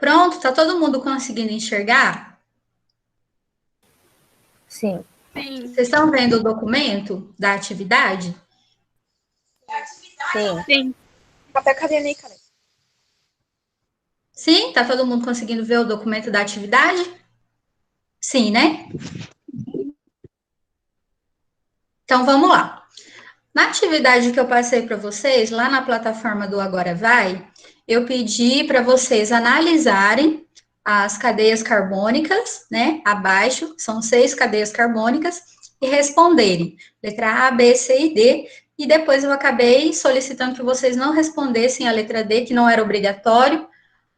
Pronto, tá todo mundo conseguindo enxergar? Sim. Vocês estão vendo o documento da atividade? Sim. Até cadê aí, cara? Sim, tá todo mundo conseguindo ver o documento da atividade? Sim, né? Então vamos lá. Na atividade que eu passei para vocês, lá na plataforma do Agora Vai, eu pedi para vocês analisarem as cadeias carbônicas, né? Abaixo, são 6 cadeias carbônicas, e responderem letra A, B, C e D. E depois eu acabei solicitando que vocês não respondessem a letra D, que não era obrigatório,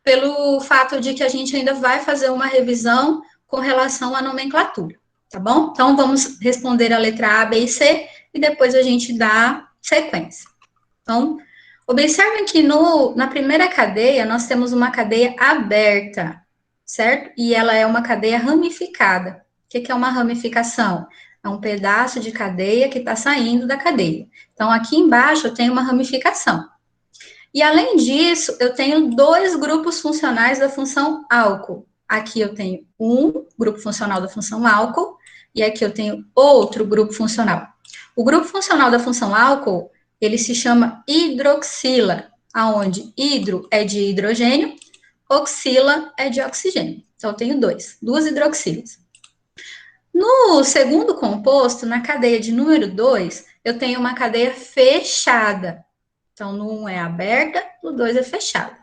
pelo fato de que a gente ainda vai fazer uma revisão com relação à nomenclatura, tá bom? Então, vamos responder a letra A, B e C, e depois a gente dá sequência. Então, observem que na primeira cadeia, nós temos uma cadeia aberta, certo? E ela é uma cadeia ramificada. O que é uma ramificação? É um pedaço de cadeia que está saindo da cadeia. Então, aqui embaixo eu tenho uma ramificação. E, além disso, eu tenho 2 grupos funcionais da função álcool. Aqui eu tenho um grupo funcional da função álcool, e aqui eu tenho outro grupo funcional. O grupo funcional da função álcool, ele se chama hidroxila, aonde hidro é de hidrogênio, oxila é de oxigênio. Então, eu tenho 2 hidroxilas. No segundo composto, na cadeia de número 2, eu tenho uma cadeia fechada. Então, no 1 é aberta, no 2 é fechada.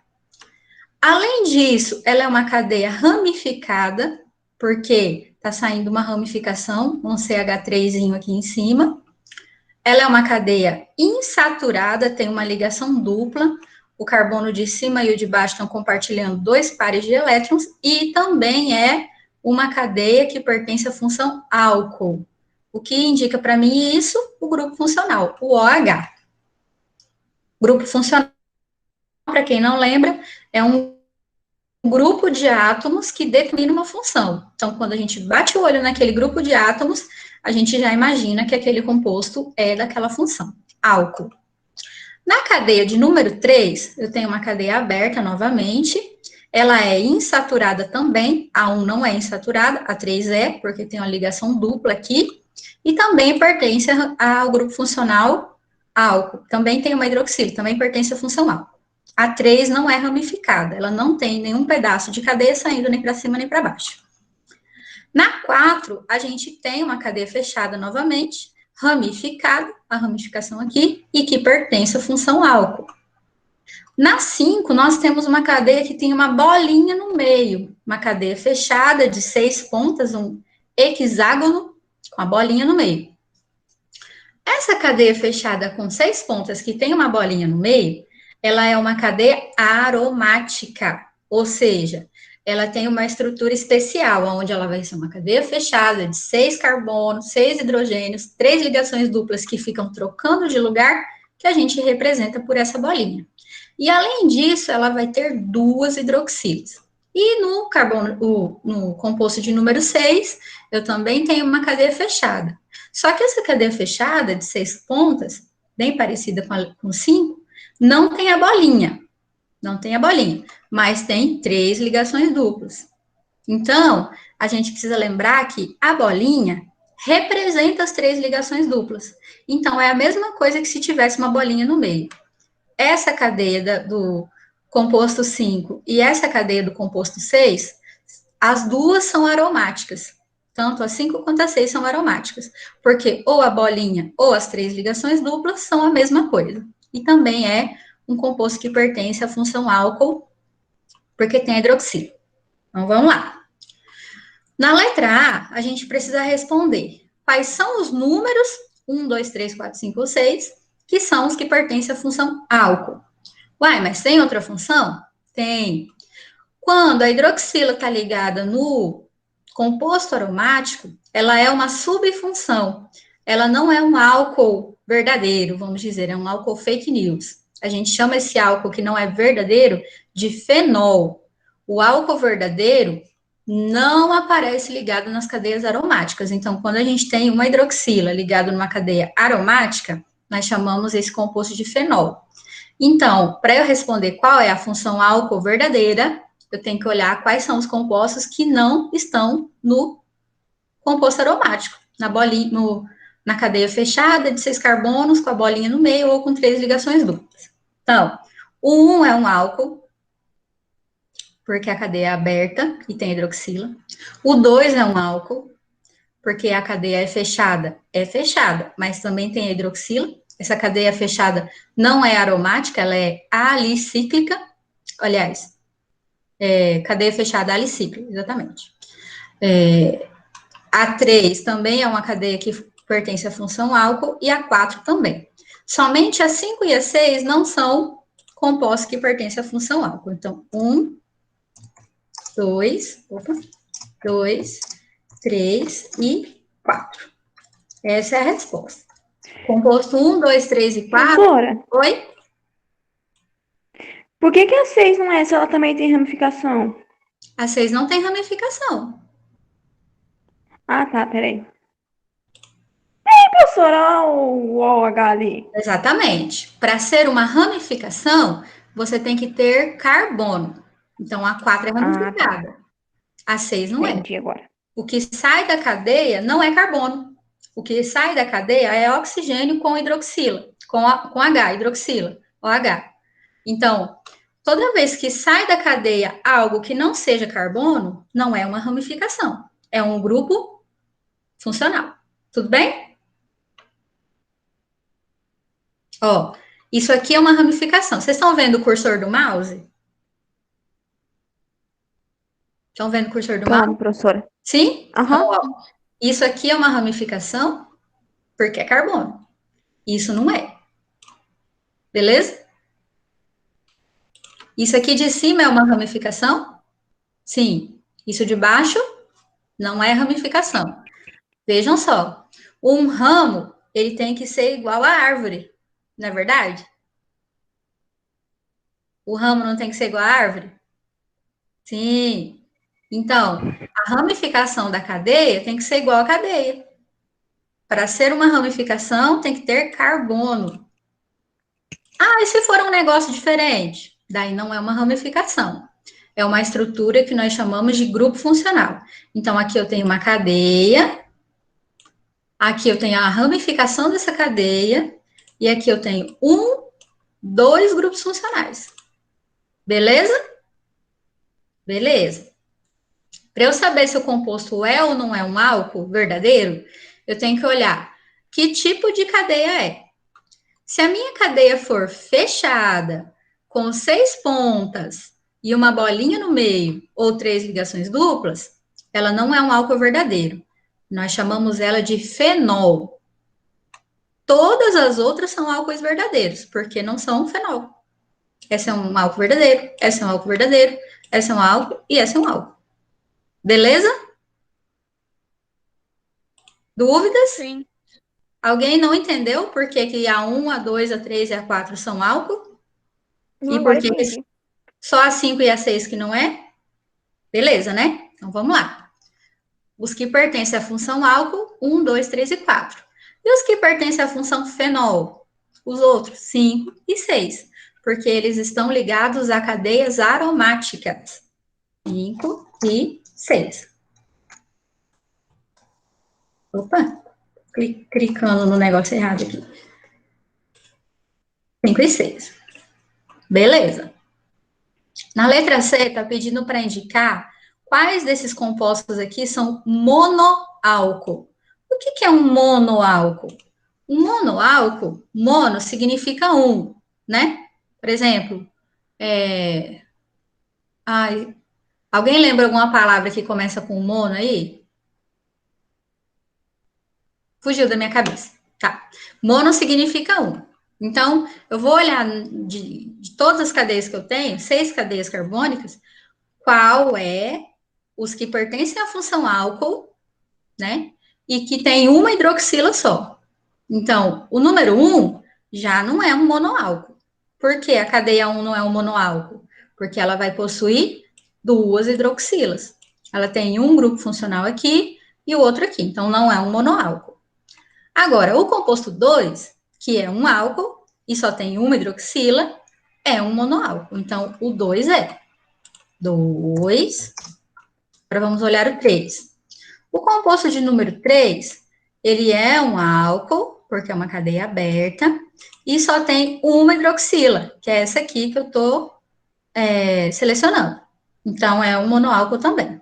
Além disso, ela é uma cadeia ramificada, porque está saindo uma ramificação, um CH3 aqui em cima. Ela é uma cadeia insaturada, tem uma ligação dupla. O carbono de cima e o de baixo estão compartilhando 2 pares de elétrons. E também é uma cadeia que pertence à função álcool. O que indica para mim isso? O grupo funcional, o OH. Grupo funcional, para quem não lembra, é um grupo de átomos que determina uma função. Então, quando a gente bate o olho naquele grupo de átomos, a gente já imagina que aquele composto é daquela função, álcool. Na cadeia de número 3, eu tenho uma cadeia aberta novamente, ela é insaturada também, a 1 não é insaturada, a 3 é, porque tem uma ligação dupla aqui, e também pertence ao grupo funcional álcool, também tem uma hidroxila, também pertence à função álcool. A 3 não é ramificada, ela não tem nenhum pedaço de cadeia saindo nem para cima nem para baixo. Na 4, a gente tem uma cadeia fechada novamente, ramificada, a ramificação aqui, e que pertence à função álcool. Na 5, nós temos uma cadeia que tem uma bolinha no meio, uma cadeia fechada de 6 pontas, um hexágono com a bolinha no meio. Essa cadeia fechada com 6 pontas que tem uma bolinha no meio, ela é uma cadeia aromática, ou seja, ela tem uma estrutura especial, onde ela vai ser uma cadeia fechada de 6 carbonos, 6 hidrogênios, 3 ligações duplas que ficam trocando de lugar, que a gente representa por essa bolinha. E, além disso, ela vai ter 2 hidroxilas. E no carbono, no composto de número 6, eu também tenho uma cadeia fechada. Só que essa cadeia fechada, de 6 pontas, bem parecida com 5, não tem a bolinha. Não tem a bolinha, mas tem 3 ligações duplas. Então, a gente precisa lembrar que a bolinha representa as 3 ligações duplas. Então, é a mesma coisa que se tivesse uma bolinha no meio. Essa cadeia do composto 5 e essa cadeia do composto 6, as duas são aromáticas. Tanto a 5 quanto a 6 são aromáticas, porque ou a bolinha ou as 3 ligações duplas são a mesma coisa. E também é um composto que pertence à função álcool, porque tem hidroxila. Então, vamos lá. Na letra A, a gente precisa responder quais são os números 1, 2, 3, 4, 5, 6, que são os que pertencem à função álcool. Uai, mas tem outra função? Tem. Quando a hidroxila está ligada no composto aromático, ela é uma subfunção. Ela não é um álcool verdadeiro, vamos dizer, é um álcool fake news. A gente chama esse álcool que não é verdadeiro de fenol. O álcool verdadeiro não aparece ligado nas cadeias aromáticas. Então, quando a gente tem uma hidroxila ligada numa cadeia aromática, nós chamamos esse composto de fenol. Então, para eu responder qual é a função álcool verdadeira, eu tenho que olhar quais são os compostos que não estão no composto aromático, na bolinha, na cadeia fechada de 6 carbonos, com a bolinha no meio ou com 3 ligações duplas. Então, o 1 é um álcool, porque a cadeia é aberta e tem hidroxila. O 2 é um álcool, porque a cadeia é fechada, mas também tem a hidroxila. Essa cadeia fechada não é aromática, ela é alicíclica. Aliás, cadeia fechada alicíclica, exatamente. A 3 também é uma cadeia que pertence à função álcool, e a 4 também. Somente a 5 e a 6 não são compostos que pertencem à função álcool. Então, 1, 2, 3 e 4. Essa é a resposta. Composto 1, 2, 3 e 4. Professora, Oi? por que a 6 não é se ela também tem ramificação? A 6 não tem ramificação. Ah, tá, peraí. Professora, olha o OH ali. Exatamente. Para ser uma ramificação, você tem que ter carbono. Então, a 4 é Ah, tá. ramificada. A 6 não é. Entendi agora. O que sai da cadeia não é carbono. O que sai da cadeia é oxigênio com hidroxila, com H, hidroxila, OH. Então, toda vez que sai da cadeia algo que não seja carbono, não é uma ramificação. É um grupo funcional. Tudo bem? Ó, isso aqui é uma ramificação. Vocês estão vendo o cursor do mouse? Estão vendo o cursor do mouse? Toma, professora. Sim? Então, Aham. ó, isso aqui é uma ramificação porque é carbono. Isso não é. Beleza? Isso aqui de cima é uma ramificação? Sim. Isso de baixo não é ramificação. Vejam só. Um ramo, ele tem que ser igual à árvore. Não é verdade? O ramo não tem que ser igual à árvore? Sim. Então, a ramificação da cadeia tem que ser igual à cadeia. Para ser uma ramificação, tem que ter carbono. Ah, e se for um negócio diferente? Daí não é uma ramificação. É uma estrutura que nós chamamos de grupo funcional. Então, aqui eu tenho uma cadeia, aqui eu tenho a ramificação dessa cadeia, e aqui eu tenho dois grupos funcionais. Beleza? Beleza. Para eu saber se o composto é ou não é um álcool verdadeiro, eu tenho que olhar que tipo de cadeia é. Se a minha cadeia for fechada, com 6 pontas e uma bolinha no meio, ou 3 ligações duplas, ela não é um álcool verdadeiro. Nós chamamos ela de fenol. Todas as outras são álcoois verdadeiros, porque não são fenol. Essa é um álcool verdadeiro, essa é um álcool verdadeiro, essa é um álcool e essa é um álcool. Beleza? Dúvidas? Sim. Alguém não entendeu por que, que a 1, a 2, a 3 e a 4 são álcool? Não, E por agora que entendi. só a 5 e a 6 que não é? Beleza, né? Então vamos lá. Os que pertencem à função álcool, 1, 2, 3 e 4. E os que pertencem à função fenol? Os outros, 5 e 6. Porque eles estão ligados a cadeias aromáticas. 5 e 6. Opa, clicando no negócio errado aqui. 5 e 6. Beleza. Na letra C, está pedindo para indicar quais desses compostos aqui são monoálcool. O que é um monoálcool? Um monoálcool, mono significa um, né? Por exemplo, ai, alguém lembra alguma palavra que começa com mono aí? Fugiu da minha cabeça. Tá. Mono significa um. Então, eu vou olhar de todas as cadeias que eu tenho, 6 cadeias carbônicas, qual é os que pertencem à função álcool, né? E que tem uma hidroxila só. Então, o número 1 já não é um monoálcool. Por que a cadeia 1 não é um monoálcool? Porque ela vai possuir duas hidroxilas. Ela tem um grupo funcional aqui e o outro aqui. Então, não é um monoálcool. Agora, o composto 2, que é um álcool e só tem uma hidroxila, é um monoálcool. Então, o 2 é. 2. Agora vamos olhar o 3. O composto de número 3, ele é um álcool, porque é uma cadeia aberta, e só tem uma hidroxila, que é essa aqui que eu estou selecionando. Então, é um monoálcool também.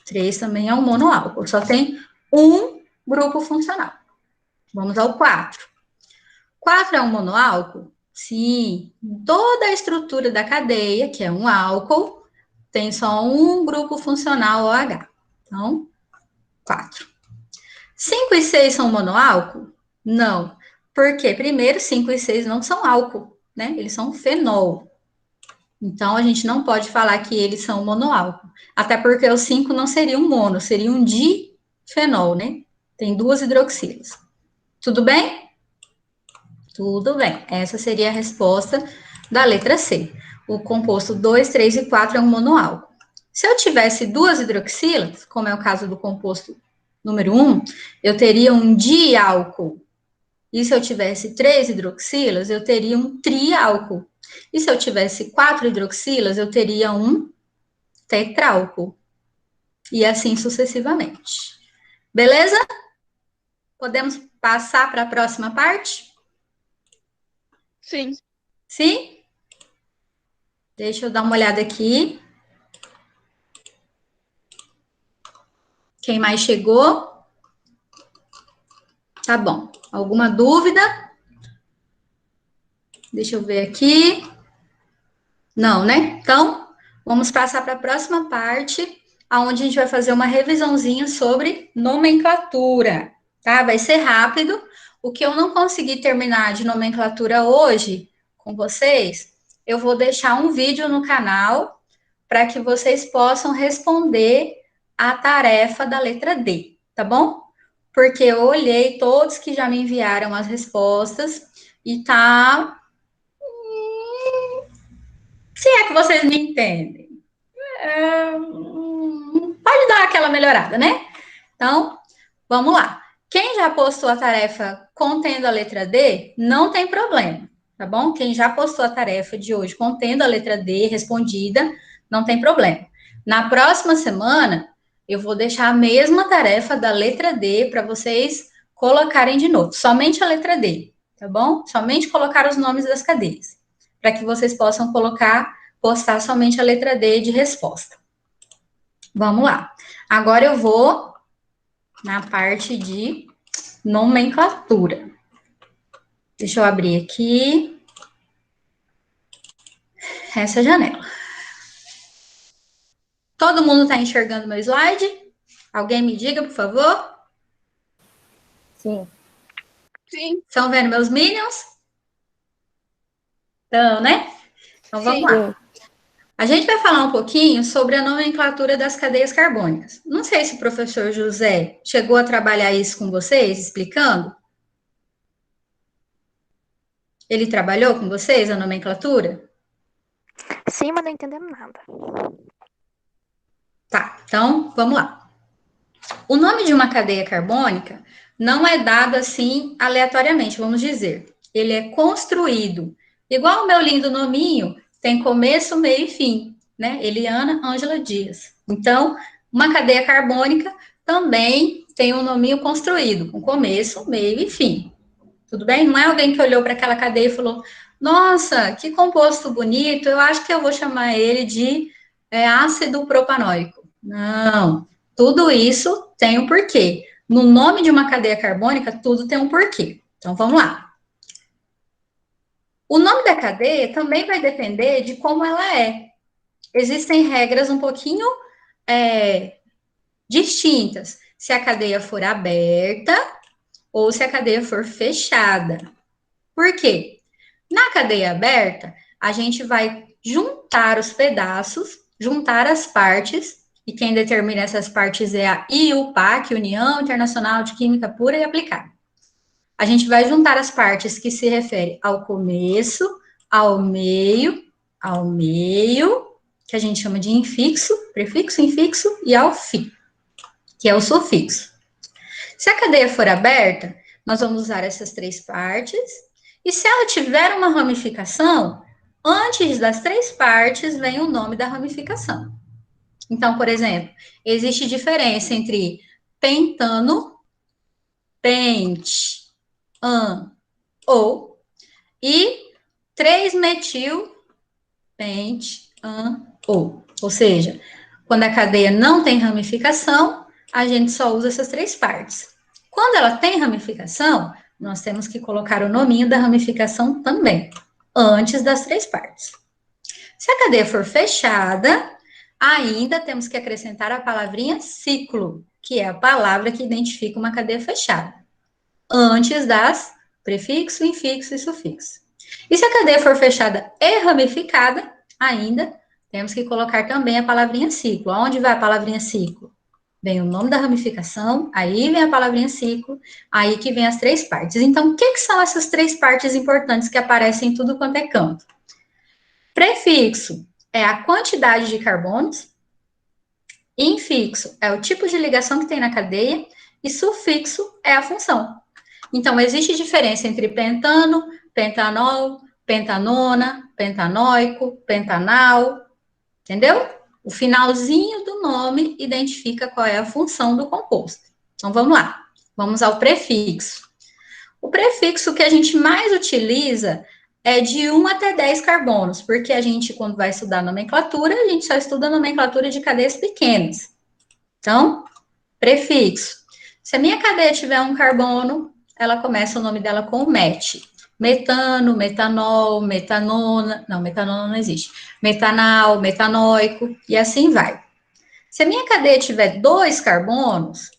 3 também é um monoálcool, só tem um grupo funcional. Vamos ao 4. 4 é um monoálcool? Sim. Toda a estrutura da cadeia, que é um álcool, tem só um grupo funcional OH. Então, 4. 5 e 6 são monoálcool? Não. Porque, primeiro, 5 e 6 não são álcool, né? Eles são fenol. Então, a gente não pode falar que eles são monoálcool. Até porque o 5 não seria um mono, seria um difenol, né? Tem 2 hidroxilas. Tudo bem? Tudo bem. Essa seria a resposta da letra C. O composto 2, 3 e 4 é um monoálcool. Se eu tivesse 2 hidroxilas, como é o caso do composto número 1, eu teria um diálcool. E se eu tivesse 3 hidroxilas, eu teria um triálcool. E se eu tivesse 4 hidroxilas, eu teria um tetrálcool. E assim sucessivamente. Beleza? Podemos passar para a próxima parte? Sim. Sim? Deixa eu dar uma olhada aqui. Quem mais chegou? Tá bom. Alguma dúvida? Deixa eu ver aqui. Não, né? Então, vamos passar para a próxima parte, onde a gente vai fazer uma revisãozinha sobre nomenclatura, tá? Vai ser rápido. O que eu não consegui terminar de nomenclatura hoje com vocês, eu vou deixar um vídeo no canal para que vocês possam responder a tarefa da letra D, tá bom? Porque eu olhei todos que já me enviaram as respostas e tá. Se é que vocês me entendem. Pode dar aquela melhorada, né? Então, vamos lá. Quem já postou a tarefa contendo a letra D, não tem problema, tá bom? Quem já postou a tarefa de hoje contendo a letra D respondida, não tem problema. Na próxima semana, eu vou deixar a mesma tarefa da letra D para vocês colocarem de novo, somente a letra D, tá bom? Somente colocar os nomes das cadeias, para que vocês possam postar somente a letra D de resposta. Vamos lá. Agora eu vou na parte de nomenclatura. Deixa eu abrir aqui essa janela. Todo mundo está enxergando meu slide? Alguém me diga, por favor? Sim. Sim. Estão vendo meus minions? Então, né? Então vamos lá. A gente vai falar um pouquinho sobre a nomenclatura das cadeias carbônicas. Não sei se o professor José chegou a trabalhar isso com vocês, explicando. Ele trabalhou com vocês a nomenclatura? Sim, mas não entendemos nada. Tá, então vamos lá. O nome de uma cadeia carbônica não é dado assim aleatoriamente, vamos dizer. Ele é construído. Igual o meu lindo nominho, tem começo, meio e fim, né? Eliana Ângela Dias. Então, uma cadeia carbônica também tem um nominho construído, com começo, meio e fim. Tudo bem? Não é alguém que olhou para aquela cadeia e falou: nossa, que composto bonito, eu acho que eu vou chamar ele de ácido propanóico. Não. Tudo isso tem um porquê. No nome de uma cadeia carbônica, tudo tem um porquê. Então, vamos lá. O nome da cadeia também vai depender de como ela é. Existem regras um pouquinho distintas. Se a cadeia for aberta ou se a cadeia for fechada. Por quê? Na cadeia aberta, a gente vai juntar os pedaços, juntar as partes, e quem determina essas partes é a IUPAC, União Internacional de Química Pura e Aplicada. A gente vai juntar as partes que se referem ao começo, ao meio, que a gente chama de infixo, prefixo, infixo, e ao fim, que é o sufixo. Se a cadeia for aberta, nós vamos usar essas três partes, e se ela tiver uma ramificação, Antes das 3 partes vem o nome da ramificação. Então, por exemplo, existe diferença entre pentano, pente, an, ou, e 3-metil, pente, an, ou. Ou seja, quando a cadeia não tem ramificação, a gente só usa essas 3 partes. Quando ela tem ramificação, nós temos que colocar o nominho da ramificação também, antes das 3 partes. Se a cadeia for fechada, ainda temos que acrescentar a palavrinha ciclo, que é a palavra que identifica uma cadeia fechada, antes das prefixo, infixo e sufixo. E se a cadeia for fechada e ramificada, ainda temos que colocar também a palavrinha ciclo. Aonde vai a palavrinha ciclo? Vem o nome da ramificação, aí vem a palavrinha ciclo, aí que vem as 3 partes. Então, o que são essas 3 partes importantes que aparecem em tudo quanto é canto? Prefixo é a quantidade de carbonos, infixo é o tipo de ligação que tem na cadeia, e sufixo é a função. Então, existe diferença entre pentano, pentanol, pentanona, pentanóico, pentanal, entendeu? O finalzinho do nome identifica qual é a função do composto. Então, vamos lá. Vamos ao prefixo. O prefixo que a gente mais utiliza é de 1 até 10 carbonos, porque a gente, quando vai estudar nomenclatura, a gente só estuda a nomenclatura de cadeias pequenas. Então, prefixo. Se a minha cadeia tiver 1 carbono, ela começa o nome dela com met. Metano, metanol, metanona, não, metanona não existe. Metanal, metanóico, e assim vai. Se a minha cadeia tiver 2 carbonos,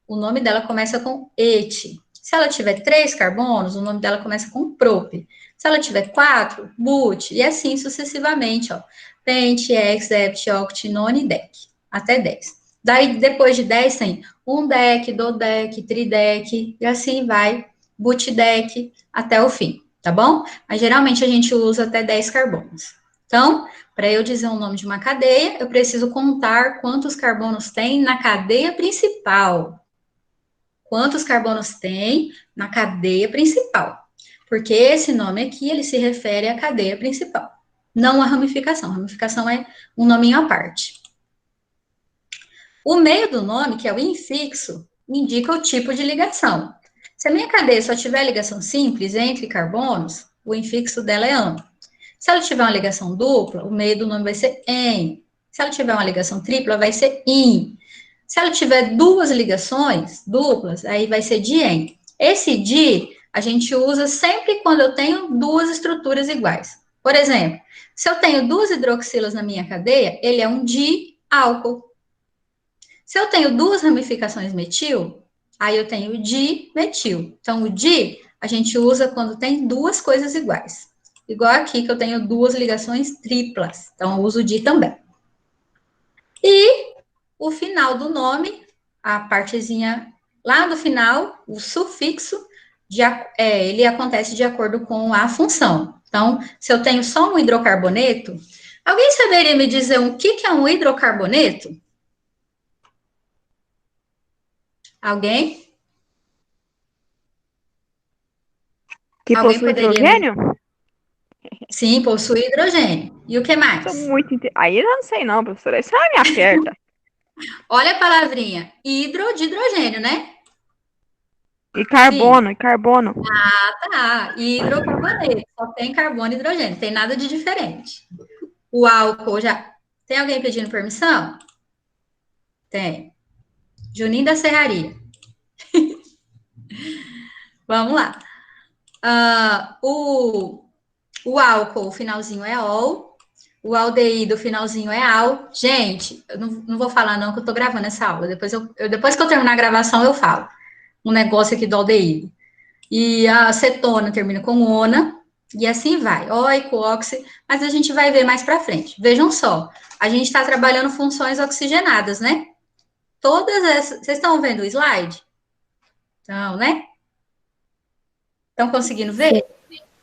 o nome dela começa com et. Se ela tiver 3 carbonos, o nome dela começa com prop. Se ela tiver 4, but, e assim sucessivamente, ó. Pent, hex, hept, oct, none, dec, até 10. Daí, depois de 10, tem undec, dodec, tridec, e assim vai, butdec, até o fim, tá bom? Mas geralmente a gente usa até 10 carbonos. Então, para eu dizer o nome de uma cadeia, eu preciso contar quantos carbonos tem na cadeia principal. Quantos carbonos tem na cadeia principal? Porque esse nome aqui, ele se refere à cadeia principal, não à ramificação. A ramificação é um nominho à parte. O meio do nome, que é o infixo, indica o tipo de ligação. Se a minha cadeia só tiver ligação simples entre carbonos, o infixo dela é an. Se ela tiver uma ligação dupla, o meio do nome vai ser en. Se ela tiver uma ligação tripla, vai ser in. Se ela tiver 2 ligações duplas, aí vai ser dien. Esse di, a gente usa sempre quando eu tenho 2 estruturas iguais. Por exemplo, se eu tenho 2 hidroxilas na minha cadeia, ele é um diálcool. Se eu tenho 2 ramificações metil, aí eu tenho o dimetil. Então, o di, a gente usa quando tem 2 coisas iguais. Igual aqui, que eu tenho 2 ligações triplas. Então, eu uso o di também. E o final do nome, a partezinha lá do final, o sufixo, ele acontece de acordo com a função. Então, se eu tenho só um hidrocarboneto, alguém saberia me dizer o que é um hidrocarboneto? Alguém? Que Alguém possui poderia hidrogênio? Sim, possui hidrogênio. E o que mais? Sou muito. Aí eu não sei, não, professora. Isso aí me aperta. Olha a palavrinha, hidro de hidrogênio, né? E Sim. carbono, e carbono. Tá, hidrocarboneto, só tem carbono e hidrogênio, não tem nada de diferente. O álcool já. Tem alguém pedindo permissão? Tem. Juninho da Serraria. Vamos lá. O álcool, o finalzinho é ol. O aldeído, o finalzinho é al. Gente, eu não vou falar não, que eu tô gravando essa aula. Depois que eu terminar a gravação, eu falo. Um negócio aqui do aldeído. E a cetona termina com ona. E assim vai. Oico, oxi. Mas a gente vai ver mais para frente. Vejam só. A gente está trabalhando funções oxigenadas, né? Todas essas. Vocês estão vendo o slide? Então, né? Estão conseguindo ver?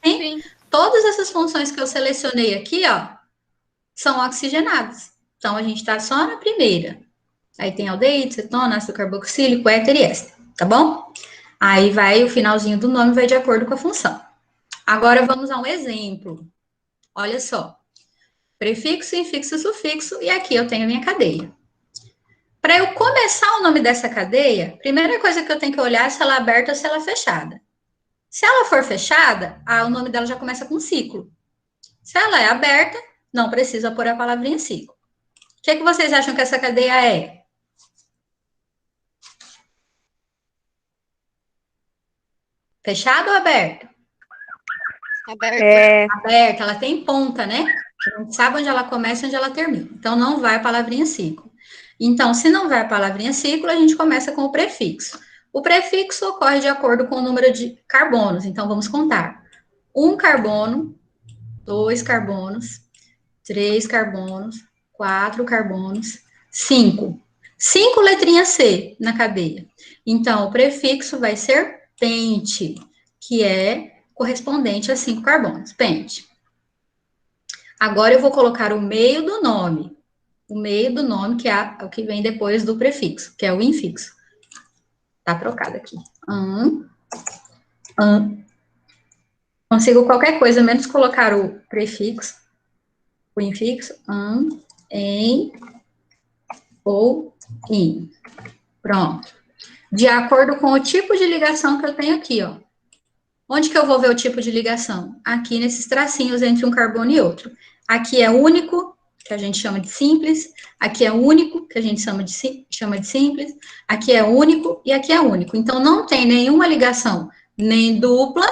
Sim. Todas essas funções que eu selecionei aqui, ó, são oxigenadas. Então, a gente está só na primeira. Aí tem aldeído, cetona, ácido carboxílico, éter e éster, tá bom? Aí vai, o finalzinho do nome vai de acordo com a função. Agora, vamos a um exemplo. Olha só. Prefixo, infixo, sufixo, e aqui eu tenho a minha cadeia. Para eu começar o nome dessa cadeia, primeira coisa que eu tenho que olhar é se ela é aberta ou se ela é fechada. Se ela for fechada, o nome dela já começa com ciclo. Se ela é aberta, não precisa pôr a palavrinha ciclo. O que vocês acham que essa cadeia é? Fechada ou aberta? Aberta. Aberta, ela tem ponta, né? A gente sabe onde ela começa e onde ela termina. Então, não vai a palavrinha ciclo. Então, se não vai a palavrinha ciclo, a gente começa com o prefixo. O prefixo ocorre de acordo com o número de carbonos. Então, vamos contar. 1 carbono, 2 carbonos, 3 carbonos, 4 carbonos, 5. 5 letrinhas C na cadeia. Então, o prefixo vai ser pente, que é correspondente a 5 carbonos. Pente. Agora, eu vou colocar o meio do nome. O meio do nome, que é o que vem depois do prefixo, que é o infixo. Tá trocado aqui. Consigo qualquer coisa, menos colocar o prefixo, o infixo, em ou in. Pronto. De acordo com o tipo de ligação que eu tenho aqui, ó. Onde que eu vou ver o tipo de ligação? Aqui nesses tracinhos entre um carbono e outro. Aqui é único, que a gente chama de simples. Aqui é único, que a gente chama de simples. Aqui é único e aqui é único. Então, não tem nenhuma ligação, nem dupla,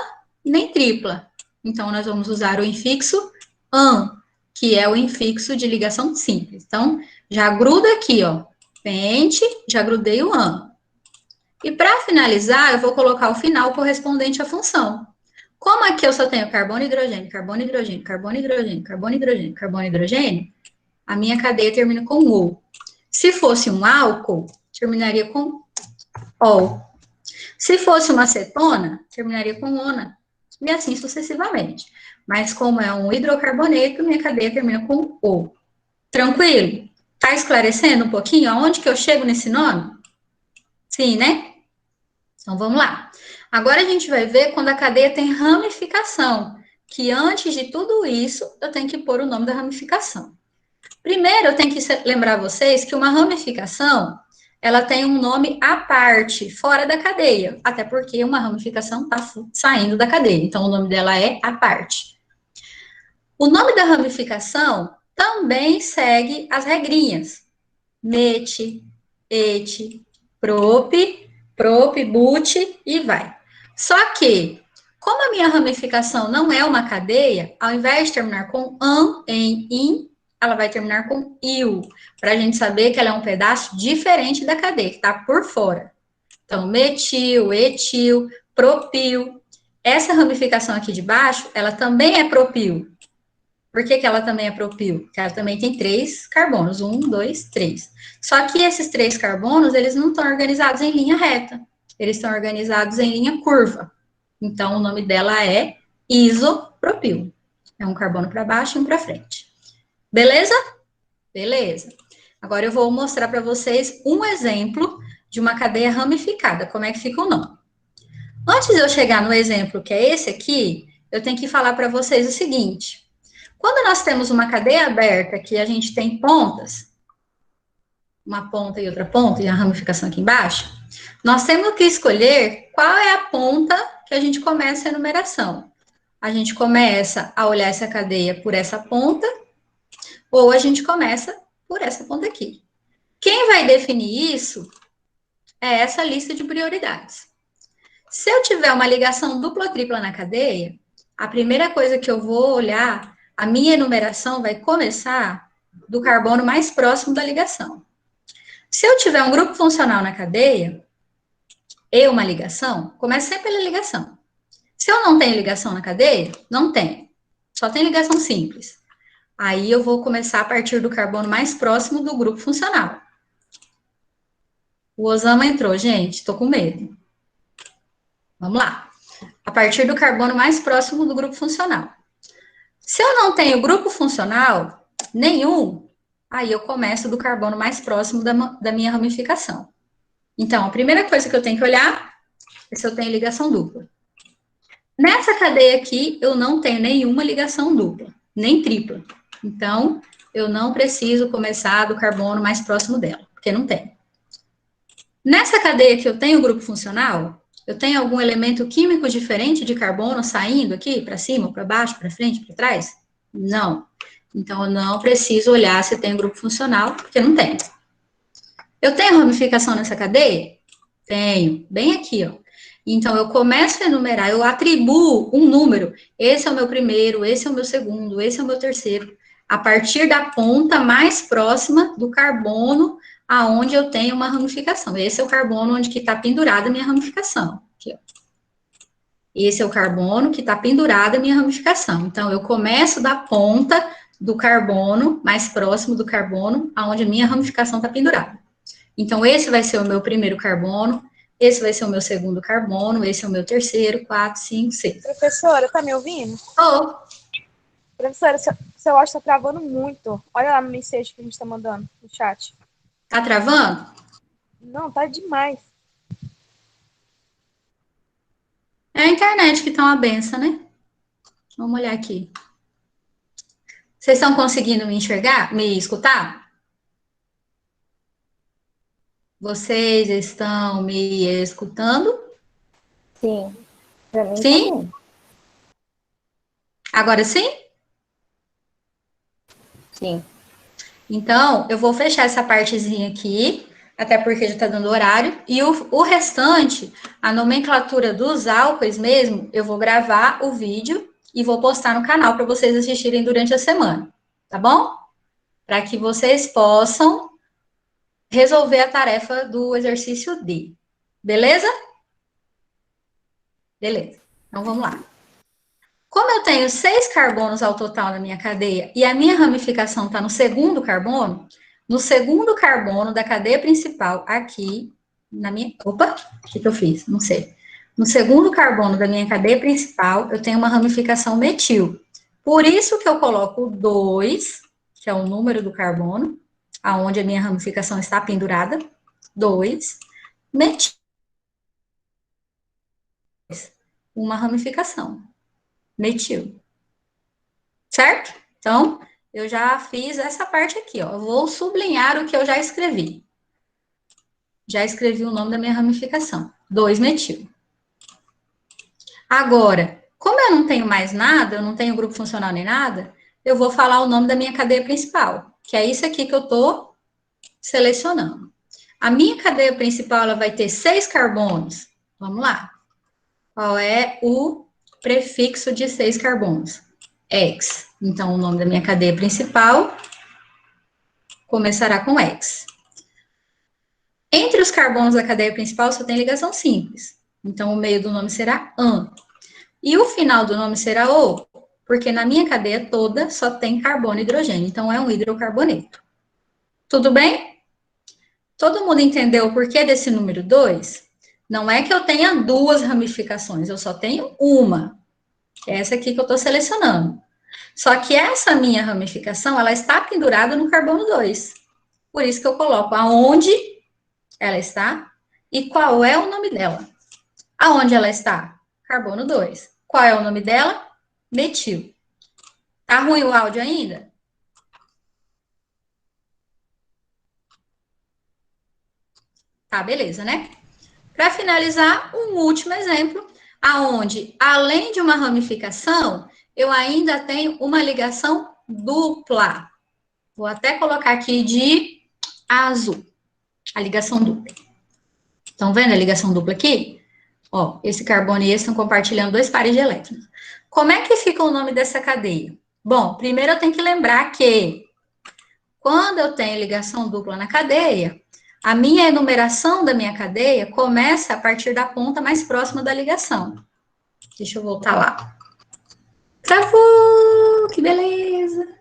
nem tripla. Então, nós vamos usar o infixo an, que é o infixo de ligação simples. Então, já gruda aqui, ó. Pente, já grudei o an. E para finalizar, eu vou colocar o final correspondente à função. Como aqui eu só tenho carbono, hidrogênio, carbono, hidrogênio, carbono, hidrogênio, carbono, hidrogênio, carbono, hidrogênio, a minha cadeia termina com ou. Se fosse um álcool, terminaria com ol. Se fosse uma acetona, terminaria com ona. E assim sucessivamente. Mas como é um hidrocarboneto, minha cadeia termina com o. Tranquilo? Tá esclarecendo um pouquinho aonde que eu chego nesse nome? Sim, né? Então, vamos lá. Agora, a gente vai ver quando a cadeia tem ramificação, que antes de tudo isso, eu tenho que pôr o nome da ramificação. Primeiro, eu tenho que lembrar vocês que uma ramificação, ela tem um nome à parte, fora da cadeia, até porque uma ramificação está saindo da cadeia, então o nome dela é à parte. O nome da ramificação também segue as regrinhas. Mete, et, prop, but e vai. Só que, como a minha ramificação não é uma cadeia, ao invés de terminar com an, em, in, ela vai terminar com il, para a gente saber que ela é um pedaço diferente da cadeia, que está por fora. Então, metil, etil, propil. Essa ramificação aqui de baixo, ela também é propil. Por que ela também é propil? Porque ela também tem 3 carbonos, 1, 2, 3. Só que esses 3 carbonos, eles não estão organizados em linha reta. Eles estão organizados em linha curva. Então, o nome dela é isopropil. É um carbono para baixo e um para frente. Beleza? Beleza. Agora eu vou mostrar para vocês um exemplo de uma cadeia ramificada. Como é que fica o nome? Antes de eu chegar no exemplo, que é esse aqui, eu tenho que falar para vocês o seguinte. Quando nós temos uma cadeia aberta, que a gente tem pontas, uma ponta e outra ponta, e a ramificação aqui embaixo, nós temos que escolher qual é a ponta que a gente começa a enumeração. A gente começa a olhar essa cadeia por essa ponta, ou a gente começa por essa ponta aqui. Quem vai definir isso é essa lista de prioridades. Se eu tiver uma ligação dupla ou tripla na cadeia, a primeira coisa que eu vou olhar, a minha enumeração vai começar do carbono mais próximo da ligação. Se eu tiver um grupo funcional na cadeia, e uma ligação, começa sempre pela ligação. Se eu não tenho ligação na cadeia, não tenho. Só tem ligação simples. Aí eu vou começar a partir do carbono mais próximo do grupo funcional. O Osama entrou, gente, tô com medo. Vamos lá. A partir do carbono mais próximo do grupo funcional. Se eu não tenho grupo funcional nenhum, aí eu começo do carbono mais próximo da minha ramificação. Então, a primeira coisa que eu tenho que olhar é se eu tenho ligação dupla. Nessa cadeia aqui, eu não tenho nenhuma ligação dupla. nem tripla. Então, eu não preciso começar do carbono mais próximo dela, porque não tem. Nessa cadeia que eu tenho grupo funcional, eu tenho algum elemento químico diferente de carbono saindo aqui, para cima, para baixo, para frente, para trás? Não. Então, eu não preciso olhar se tem grupo funcional, porque não tem. Eu tenho ramificação nessa cadeia? Tenho, bem aqui, ó. Então, eu começo a enumerar, eu atribuo um número. Esse é o meu primeiro, esse é o meu segundo, esse é o meu terceiro. A partir da ponta mais próxima do carbono aonde eu tenho uma ramificação. Esse é o carbono onde que está pendurada a minha ramificação. Aqui, ó. Esse é o carbono que está pendurada a minha ramificação. Então, eu começo da ponta do carbono, mais próximo do carbono, aonde a minha ramificação está pendurada. Então, esse vai ser o meu primeiro carbono, esse vai ser o meu segundo carbono, esse é o meu terceiro, 4, 5, 6. Professora, tá me ouvindo? Oh. Professora, seu áudio tá travando muito. Olha lá no mensagem que a gente tá mandando no chat. Tá travando? Não, tá demais. É a internet que tá uma benção, né? Vamos olhar aqui. Vocês estão conseguindo me enxergar? Me escutar? Vocês estão me escutando? Sim. Pra mim, Sim? também. Agora sim? Sim. Então, eu vou fechar essa partezinha aqui, até porque já tá dando horário, e o restante, a nomenclatura dos álcoois mesmo, eu vou gravar o vídeo e vou postar no canal para vocês assistirem durante a semana, tá bom? Para que vocês possam resolver a tarefa do exercício D. Beleza? Beleza. Então, vamos lá. Como eu tenho 6 carbonos ao total na minha cadeia e a minha ramificação está no segundo carbono da cadeia principal, aqui, na minha... Opa, o que eu fiz? Não sei. No segundo carbono da minha cadeia principal, eu tenho uma ramificação metil. Por isso que eu coloco 2, que é o número do carbono, aonde a minha ramificação está pendurada, 2, metil. Uma ramificação. Metil. Certo? Então, eu já fiz essa parte aqui, ó. Eu vou sublinhar o que eu já escrevi. Já escrevi o nome da minha ramificação. 2-metil. Agora, como eu não tenho mais nada, eu não tenho grupo funcional nem nada, eu vou falar o nome da minha cadeia principal, que é isso aqui que eu tô selecionando. A minha cadeia principal, ela vai ter 6 carbonos. Vamos lá. Qual é o prefixo de 6 carbonos? X. Então, o nome da minha cadeia principal começará com X. Entre os carbonos da cadeia principal só tem ligação simples. Então, o meio do nome será AN. E o final do nome será O, porque na minha cadeia toda só tem carbono e hidrogênio. Então, é um hidrocarboneto. Tudo bem? Todo mundo entendeu o porquê desse número 2? Não é que eu tenha 2 ramificações, eu só tenho uma. Essa aqui que eu estou selecionando. Só que essa minha ramificação, ela está pendurada no carbono 2. Por isso que eu coloco aonde ela está e qual é o nome dela. Aonde ela está? Carbono 2. Qual é o nome dela? Metil. Tá ruim o áudio ainda? Tá, beleza, né? Para finalizar, um último exemplo, aonde, além de uma ramificação, eu ainda tenho uma ligação dupla. Vou até colocar aqui de azul, a ligação dupla. Estão vendo a ligação dupla aqui? Ó, esse carbono e esse estão compartilhando 2 pares de elétrons. Como é que fica o nome dessa cadeia? Bom, primeiro eu tenho que lembrar que quando eu tenho ligação dupla na cadeia, a minha enumeração da minha cadeia começa a partir da ponta mais próxima da ligação. Deixa eu voltar lá. Travou! Que beleza!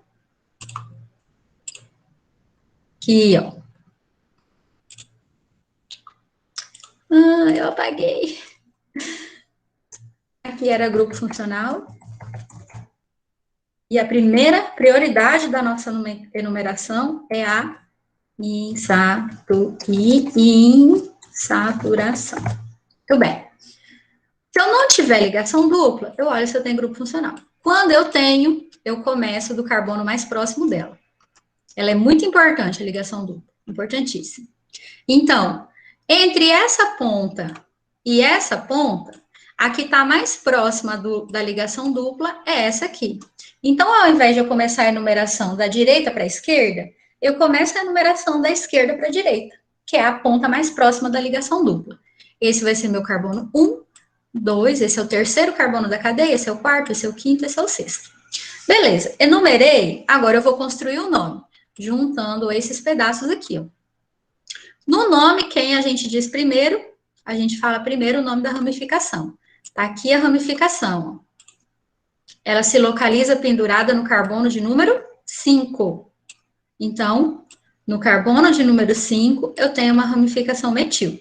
Aqui, ó. Ah, eu apaguei. Aqui era grupo funcional. E a primeira prioridade da nossa enumeração é a insaturação. Muito bem. Se eu não tiver ligação dupla, eu olho se eu tenho grupo funcional. Quando eu tenho eu começo do carbono mais próximo dela. Ela é muito importante, a ligação dupla, importantíssima. Então, entre essa ponta e essa ponta, a que está mais próxima da ligação dupla é essa aqui. Então, ao invés de eu começar a enumeração da direita para a esquerda, eu começo a enumeração da esquerda para a direita, que é a ponta mais próxima da ligação dupla. Esse vai ser meu carbono 1, 2, esse é o terceiro carbono da cadeia, esse é o quarto, esse é o quinto, esse é o sexto. Beleza, enumerei, agora eu vou construir o nome, juntando esses pedaços aqui, ó. No nome, quem a gente diz primeiro? A gente fala primeiro o nome da ramificação. Tá aqui a ramificação, ó. Ela se localiza pendurada no carbono de número 5. Então, no carbono de número 5, eu tenho uma ramificação metil.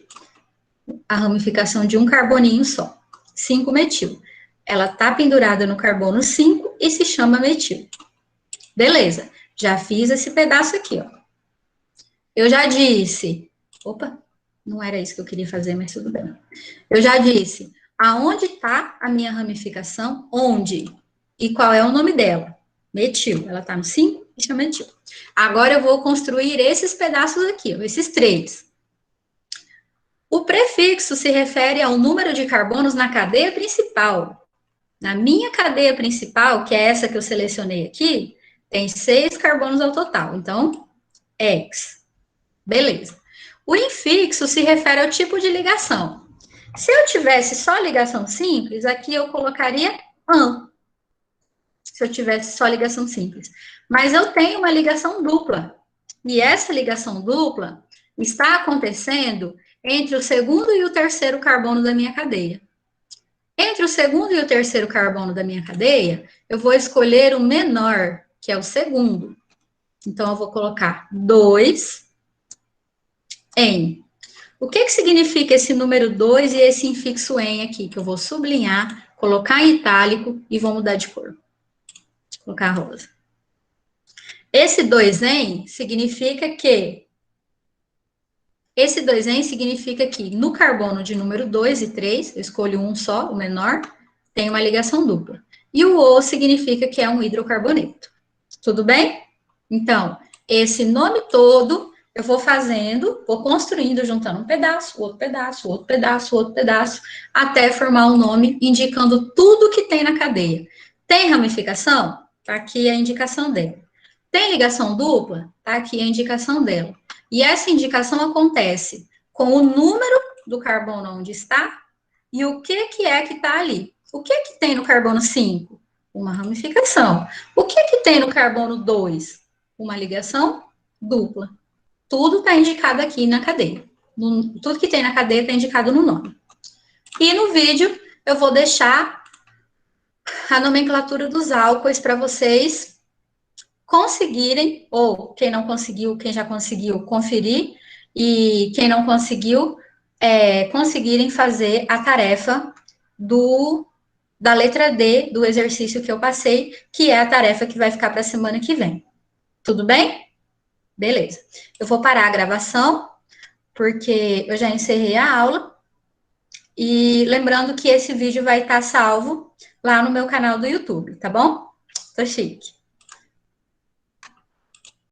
A ramificação de um carboninho só, 5-metil. Ela está pendurada no carbono 5 e se chama metil. Beleza, já fiz esse pedaço aqui, ó. Eu já disse... Opa, não era isso que eu queria fazer, mas tudo bem. Eu já disse aonde está a minha ramificação, onde e qual é o nome dela. Metil, ela está no 5 e chama metil. Agora eu vou construir esses pedaços aqui, ó, esses 3. O prefixo se refere ao número de carbonos na cadeia principal. Na minha cadeia principal, que é essa que eu selecionei aqui, tem 6 carbonos ao total. Então, X. Beleza. O infixo se refere ao tipo de ligação. Se eu tivesse só ligação simples, aqui eu colocaria AN. Se eu tivesse só ligação simples. Mas eu tenho uma ligação dupla. E essa ligação dupla está acontecendo entre o segundo e o terceiro carbono da minha cadeia. Entre o segundo e o terceiro carbono da minha cadeia, eu vou escolher o menor, que é o segundo. Então, eu vou colocar 2 em. O que significa esse número 2 e esse infixo em aqui? Que eu vou sublinhar, colocar em itálico e vou mudar de cor. Vou colocar rosa. Esse 2 em significa que... Esse 2 em significa que no carbono de número 2 e 3, eu escolho um só, o menor, tem uma ligação dupla. E o O significa que é um hidrocarboneto. Tudo bem? Então, esse nome todo... Eu vou fazendo, vou construindo, juntando um pedaço, outro pedaço, outro pedaço, outro pedaço, até formar um nome indicando tudo que tem na cadeia. Tem ramificação? Tá aqui a indicação dela. Tem ligação dupla? Tá aqui a indicação dela. E essa indicação acontece com o número do carbono onde está e o que é que está ali. O que tem no carbono 5? Uma ramificação. O que tem no carbono 2? Uma ligação dupla. Tudo está indicado aqui na cadeia. Tudo que tem na cadeia está indicado no nome. E no vídeo, eu vou deixar a nomenclatura dos álcoois para vocês conseguirem, ou quem não conseguiu, quem já conseguiu, conferir, e quem não conseguiu, conseguirem fazer a tarefa da letra D do exercício que eu passei, que é a tarefa que vai ficar para a semana que vem. Tudo bem? Beleza. Eu vou parar a gravação, porque eu já encerrei a aula. E lembrando que esse vídeo vai estar salvo lá no meu canal do YouTube, tá bom? Tô chique.